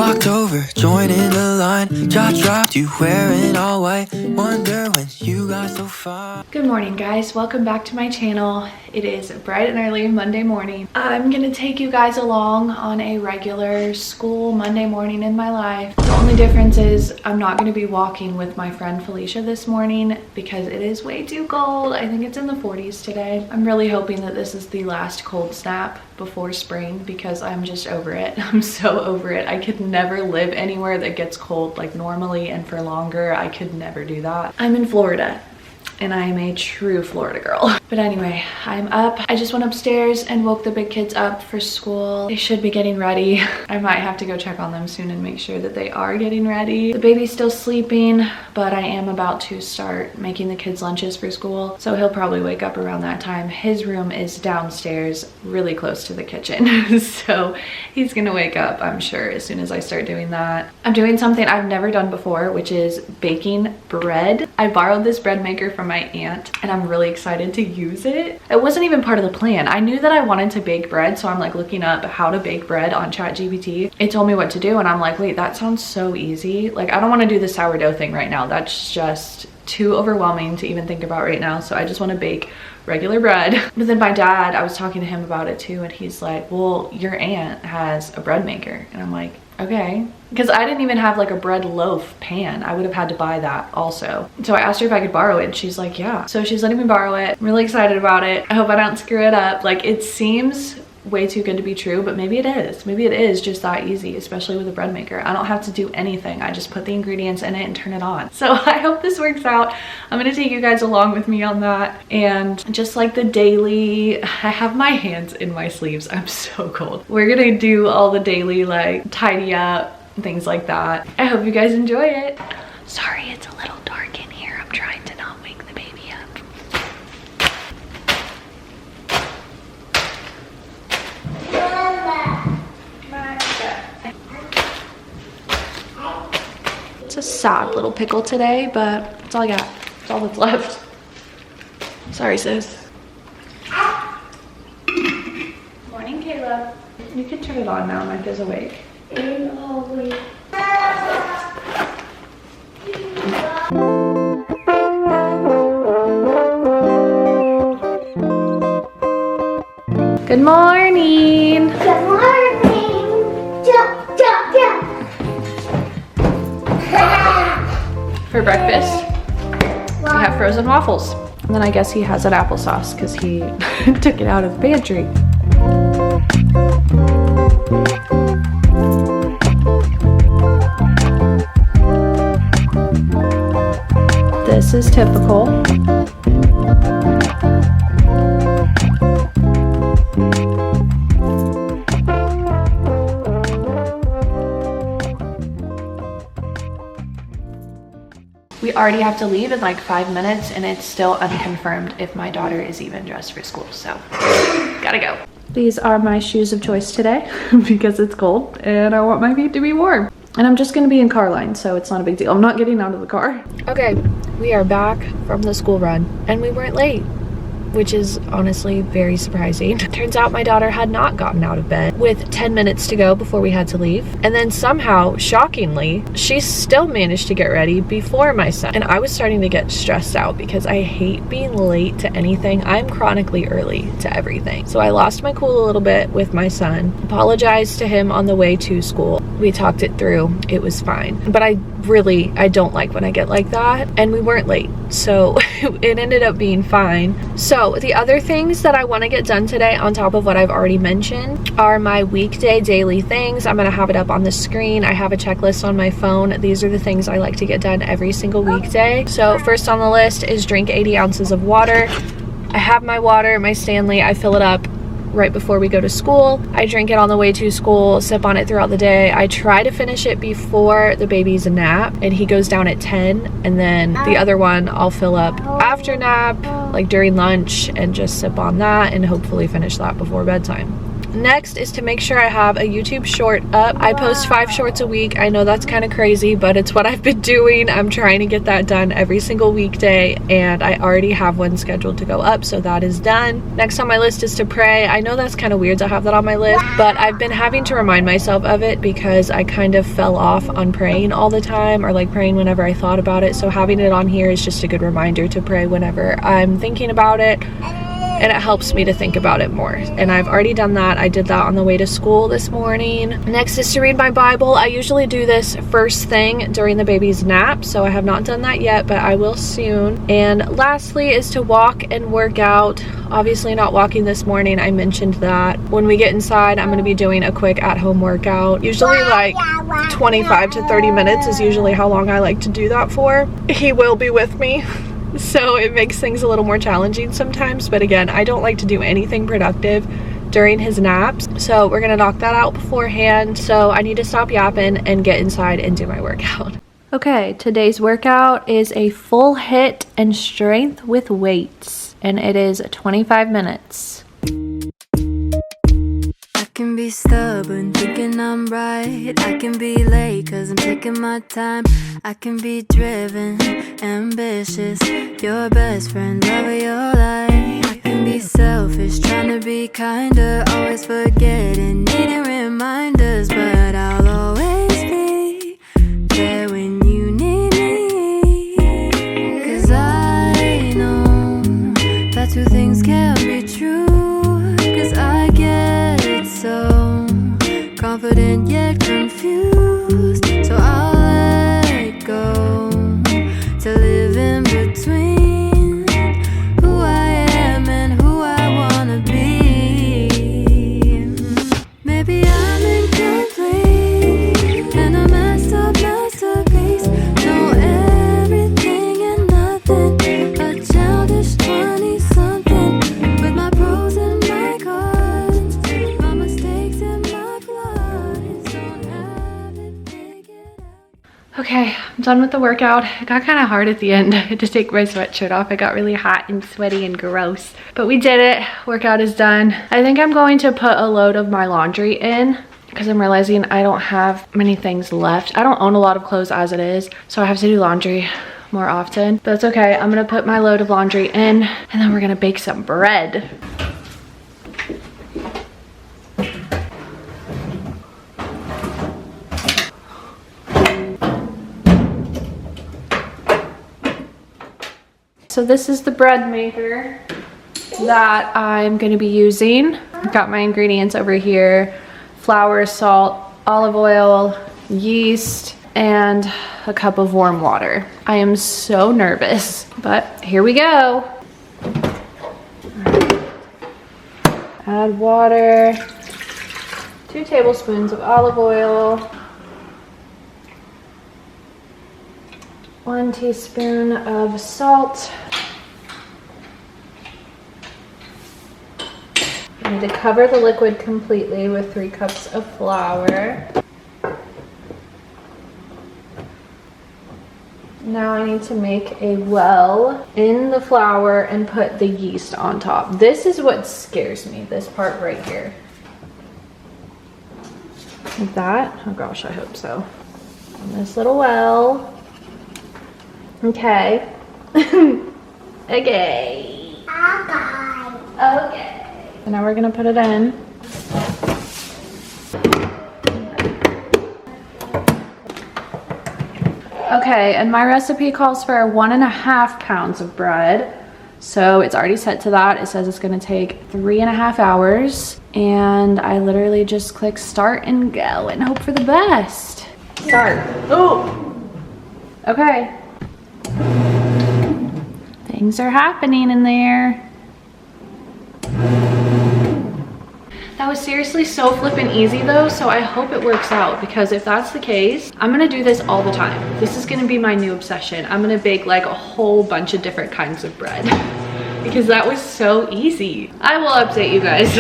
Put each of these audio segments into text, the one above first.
walked over, joining the line. Jaw dropped, you wearing all white. Wonder when you got so far. Good morning, guys. Welcome back to my channel. It is bright and early Monday morning. I'm gonna take you guys along on a regular school Monday morning in my life. The only difference is I'm not gonna be walking with my friend Felicia this morning because it is way too cold. I think it's in the 40s today. I'm really hoping that this is the last cold snap before spring because I'm just over it. I'm so over it. I could never live anywhere that gets cold like normally and for longer. I could never do that. I'm in Florida and I am a true Florida girl. But anyway, I'm up. I just went upstairs and woke the big kids up for school. They should be getting ready. I might have to go check on them soon and make sure that they are getting ready. The baby's still sleeping, but I am about to start making the kids lunches for school. So he'll probably wake up around that time. His room is downstairs, really close to the kitchen. So he's gonna wake up, I'm sure, as soon as I start doing that. I'm doing something I've never done before, which is baking bread. I borrowed this bread maker from my aunt and I'm really excited to use it. It wasn't even part of the plan. I knew that I wanted to bake bread, so I'm like looking up how to bake bread on ChatGPT. It told me what to do and I'm like, wait, that sounds so easy. Like, I don't want to do the sourdough thing right now. That's just too overwhelming to even think about right now. So I just want to bake regular bread. But then my dad, I was talking to him about it too, and he's like, well, your aunt has a bread maker. And I'm like, okay. Because I didn't even have like a bread loaf pan. I would have had to buy that also. So I asked her if I could borrow it and she's like, yeah. So she's letting me borrow it. I'm really excited about it. I hope I don't screw it up. Like, it seems way too good to be true, but maybe it is. Maybe it is just that easy, especially with a bread maker. I don't have to do anything. I just put the ingredients in it and turn it on. So I hope this works out. I'm gonna take you guys along with me on that. And just like the daily, I have my hands in my sleeves. I'm so cold. We're gonna do all the daily like tidy up, things like that. I hope you guys enjoy it. Sorry, it's a little dark in here. I'm trying to not wake the baby up. It's a sad little pickle today, but that's all I got. That's all that's left. Sorry, sis. Morning, Caleb. You can turn it on now. Micah's awake. Good morning. Good morning. Jump, jump, jump. For breakfast, we have frozen waffles. And then I guess he has an applesauce because he took it out of the pantry. This is typical. We already have to leave in like 5 minutes and it's still unconfirmed if my daughter is even dressed for school, so gotta go. These are my shoes of choice today because it's cold and I want my feet to be warm. And I'm just gonna be in car line, so it's not a big deal. I'm not getting out of the car. Okay, we are back from the school run and we weren't late, which is honestly very surprising. Turns out my daughter had not gotten out of bed with 10 minutes to go before we had to leave. And then somehow, shockingly, she still managed to get ready before my son. And I was starting to get stressed out because I hate being late to anything. I'm chronically early to everything. So I lost my cool a little bit with my son, apologized to him on the way to school. We talked it through, it was fine. But I don't like when I get like that. And we weren't late, so it ended up being fine. So the other things that I want to get done today on top of what I've already mentioned are my weekday daily things. I'm going to have it up on the screen. I have a checklist on my phone. These are the things I like to get done every single weekday. So first on the list is drink 80 ounces of water. I have my water, my Stanley. I fill it up right before we go to school. I drink it on the way to school, sip on it throughout the day. I try to finish it before the baby's nap, and he goes down at 10, and then the other one I'll fill up after nap, like during lunch, and just sip on that and hopefully finish that before bedtime. Next is to make sure I have a YouTube short up. I post 5 shorts a week. I know that's kind of crazy, but it's what I've been doing. I'm trying to get that done every single weekday, and I already have one scheduled to go up, so that is done. Next on my list is to pray. I know that's kind of weird to have that on my list, but I've been having to remind myself of it because I kind of fell off on praying all the time, or like praying whenever I thought about it. So having it on here is just a good reminder to pray whenever I'm thinking about it, and it helps me to think about it more. And I've already done that. I did that on the way to school this morning. Next is to read my Bible. I usually do this first thing during the baby's nap, so I have not done that yet, but I will soon. And lastly is to walk and work out. Obviously not walking this morning, I mentioned that. When we get inside, I'm going to be doing a quick at-home workout. Usually like 25 to 30 minutes is usually how long I like to do that for. He will be with me, so it makes things a little more challenging sometimes. But again, I don't like to do anything productive during his naps, so we're gonna knock that out beforehand. So I need to stop yapping and get inside and do my workout. Okay, today's workout is a full hit and strength with weights, and it is 25 minutes. I can be stubborn, thinking I'm right. I can be late, cause I'm taking my time. I can be driven, ambitious, your best friend, love of your life. I can be selfish, trying to be kinder, always forgetting, needing reminders. But I'll always be there when you need me. Cause I know that two things can't be true. Cause I get so confident yet confused. So I'll let go to live in between who I am and who I wanna be. Maybe I'm incomplete and a messed up masterpiece. Know everything and nothing, a childish 20-something with my pros and my cons, my mistakes and my flaws. Don't have it figured out. Okay, I'm done with the workout. It got kind of hard at the end. I had to take my sweatshirt off. It got really hot and sweaty and gross. But we did it. Workout is done. I think I'm going to put a load of my laundry in because I'm realizing I don't have many things left. I don't own a lot of clothes as it is, so I have to do laundry more often. But it's okay. I'm gonna put my load of laundry in, and then we're gonna bake some bread. So this is the bread maker that I'm going to be using. I've got my ingredients over here: flour, salt, olive oil, yeast, and a cup of warm water. I am so nervous, but here we go. Add water, 2 tablespoons of olive oil, 1 teaspoon of salt. I need to cover the liquid completely with 3 cups of flour. Now I need to make a well in the flour and put the yeast on top. This is what scares me, this part right here. Like that. Oh gosh, I hope so. And this little well. Okay. Okay. Okay. So now we're gonna put it in. Okay, and my recipe calls for 1.5 pounds of bread. So it's already set to that. It says it's gonna take 3.5 hours. And I literally just click start and go and hope for the best. Start. Oh! Okay. Things are happening in there. That was seriously so flippin' easy though, so I hope it works out, because if that's the case, I'm gonna do this all the time. This is gonna be my new obsession. I'm gonna bake like a whole bunch of different kinds of bread because that was so easy. I will update you guys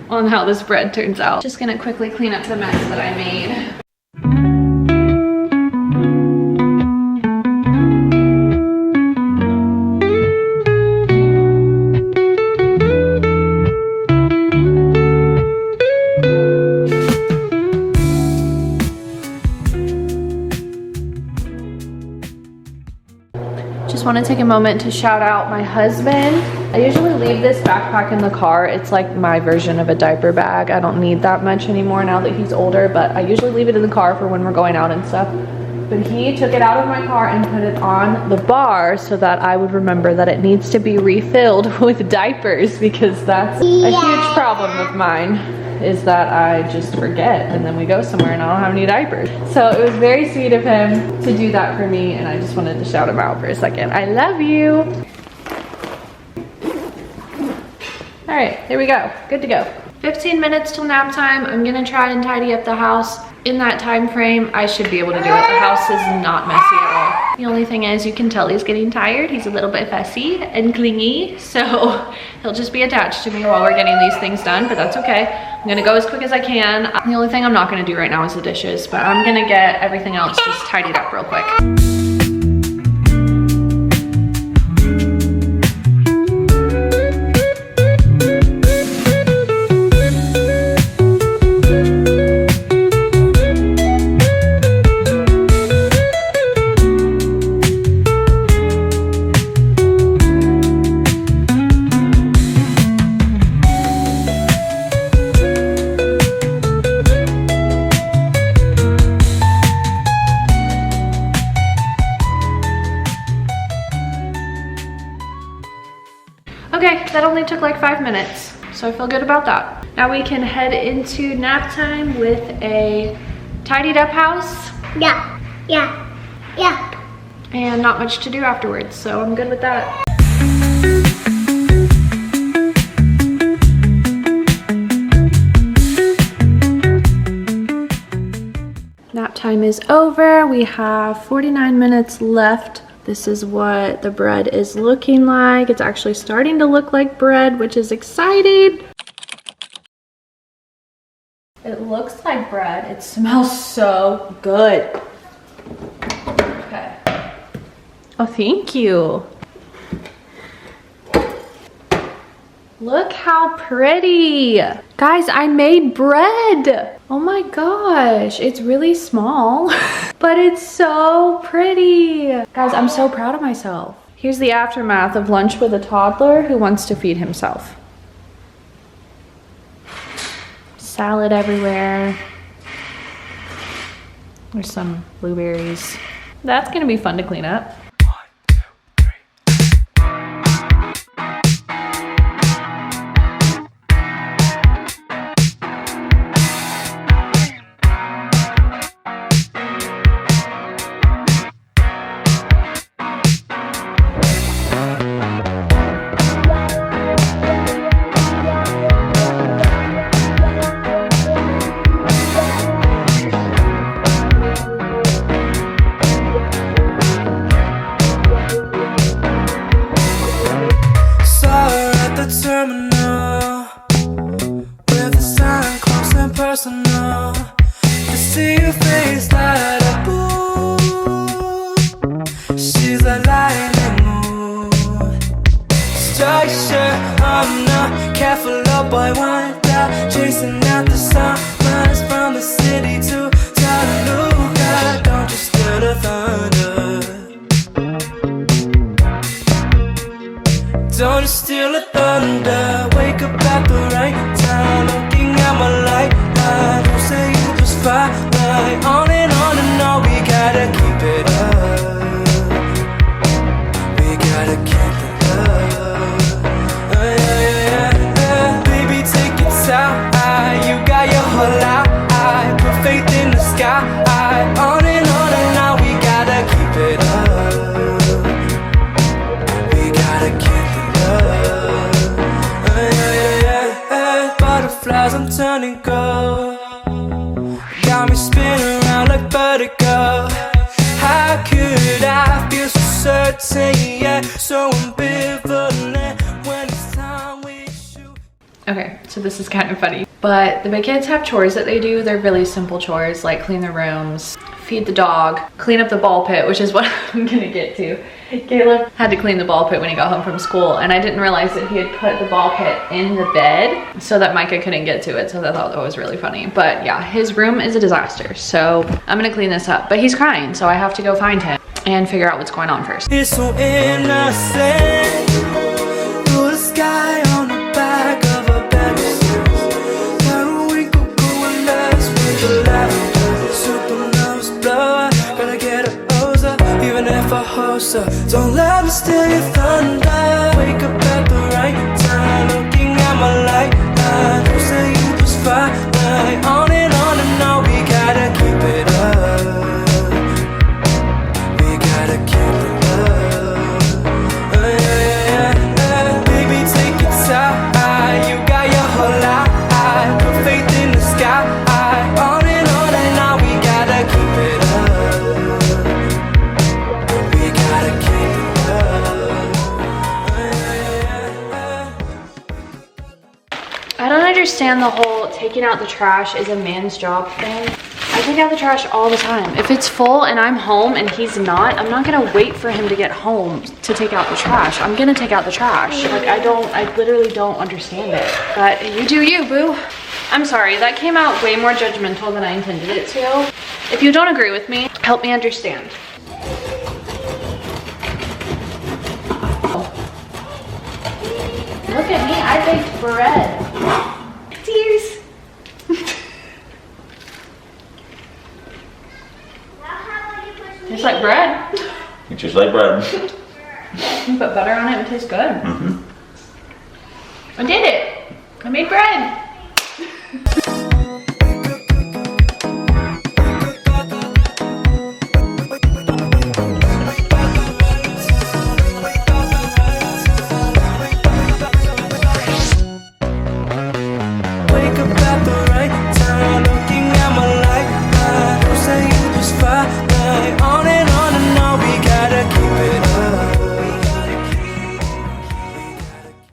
on how this bread turns out. Just gonna quickly clean up the mess that I made. want to take a moment to shout out my husband. I usually leave this backpack in the car. It's like my version of a diaper bag. I don't need that much anymore now that he's older, but I usually leave it in the car for when we're going out and stuff. But he took it out of my car and put it on the bar so that I would remember that it needs to be refilled with diapers, because that's a huge problem of mine, is that I just forget and then we go somewhere and I don't have any diapers. So it was very sweet of him to do that for me, and I just wanted to shout him out for a second. I love you. All right, here we go. Good to go. 15 minutes till nap time. I'm gonna try and tidy up the house. In that time frame, I should be able to do it. The house is not messy at all. The only thing is, you can tell he's getting tired. He's a little bit fussy and clingy, so he'll just be attached to me while we're getting these things done, but that's okay. I'm gonna go as quick as I can. The only thing I'm not gonna do right now is the dishes, but I'm gonna get everything else just tidied up real quick. Okay, that only took like 5 minutes, so I feel good about that. Now we can head into nap time with a tidied up house. Yeah, yeah, yeah. And not much to do afterwards, so I'm good with that. Nap time is over. We have 49 minutes left. This is what the bread is looking like. It's actually starting to look like bread, which is exciting. It looks like bread. It smells so good. Okay. Oh, thank you. Look how pretty. Guys, I made bread. Oh my gosh, it's really small, but it's so pretty. Guys, I'm so proud of myself. Here's the aftermath of lunch with a toddler who wants to feed himself. Salad everywhere. There's some blueberries. That's gonna be fun to clean up. Personal to see your face light up. Ooh, she's a lightning mood. Structure, I'm not careful, oh boy, wonder. Chasing out the summers from the city to Chattanooga. Don't you steal the thunder. Don't you steal the thunder. Wake up at the right time, looking at my light. Don't say you just fly right on and on, we gotta keep it up. We gotta keep it up. Yeah. Baby, take it time. You got your whole life. Put faith in the sky. On and on, we gotta keep it up. We gotta keep it up. Yeah. Butterflies, I'm turning gold. Got me spinning around like vertigo. How could I feel so certain, yeah, so ambivalent when it's time we shoot? Okay, so this is kind of funny, but the big kids have chores that they do. They're really simple chores, like clean their rooms, feed the dog, clean up the ball pit, which is what I'm gonna get to. Caleb had to clean the ball pit when he got home from school, and I didn't realize that he had put the ball pit in the bed so that Micah couldn't get to it, so I thought that was really funny. But yeah, his room is a disaster, so I'm gonna clean this up. But he's crying, so I have to go find him. and figure out what's going on first. It's so innocent. Through the sky on the back of a Pegasus. Periwinkle going nuts with the lavender. Supernovas blow. Gotta get a hose up, even if I host up. Don't let me steal your thunder. Wake up at the right time, looking at my lifeline. Don't say you just fine. On and on, we gotta keep it up. We gotta keep it up. Baby, take your time. You got your whole life. Put faith in the sky. On and on, we gotta keep it up. We gotta keep it up. I don't understand the whole taking out the trash is a man's job thing. I take out the trash all the time. If it's full and I'm home and he's not, I'm not gonna wait for him to get home to take out the trash. I'm gonna take out the trash. Like, I literally don't understand it. But you do you, boo. I'm sorry, that came out way more judgmental than I intended it to. If you don't agree with me, help me understand. Look at me, I baked bread. Tears. Tastes like bread. It tastes like bread. You put butter on it, it tastes good. I did it. I made bread.